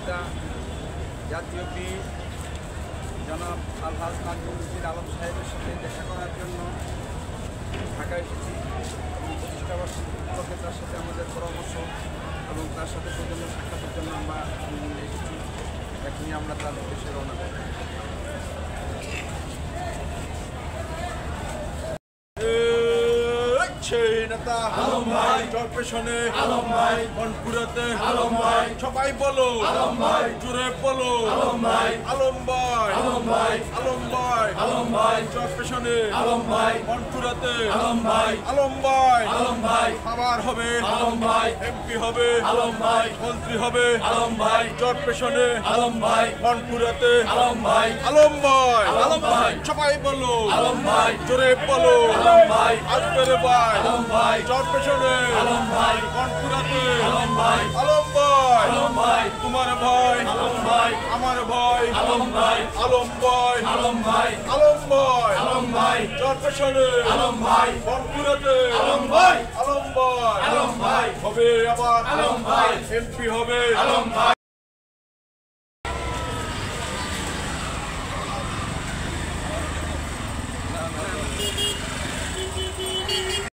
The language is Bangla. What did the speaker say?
নেতা জাতীয় বীর জনাব আলহাজ নাজমুল আলম সাহেবের সাথে দেখা করার জন্য ঢাকায় এসেছি এবং প্রতিষ্ঠাবার্ষিকী উপলক্ষে তার সাথে আমাদের পরামর্শ এবং তার সাথে সৌজন্য সাক্ষাতের জন্য আমরা এসেছি। এখনই আমরা তার উদ্দেশ্যে রওনা করি। নেতা আলম ভাই কর্পোরেশনে আলম ভাই বনপুরাতে আলম ভাই সবাই বলো আলম ভাই জুড়ে বলো আলম ভাই আলম ভাই আলম ভাই আলম ভাই আলম ভাই কর্পোরেশনে আলম ভাই বনপুরাতে আলম ভাই আলম ভাই আলম ভাই আবার হবে আলম ভাই এমপি হবে আলম ভাই মন্ত্রী হবে আলম ভাই কর্পোরেশনে আলম ভাই বনপুরাতে আলম ভাই আলম ভাই আলম ভাই সবাই বলো আলম ভাই জুড়ে বলো আলম ভাই আসবে ভাই আলম ভাই কর্পোরেশনে আলম ভাই বনপুরাতে আলম ভাই আলম ভাই আলম ভাই তোমার ভাই আলম ভাই আমার ভাই আলম ভাই আলম ভাই আলম ভাই আলম ভাই আলম ভাই কর্পোরেশনে আলম ভাই বনপুরাতে আলম ভাই আলম ভাই আলম ভাই হবে আবার আলম ভাই এমপি হবে আলম ভাই।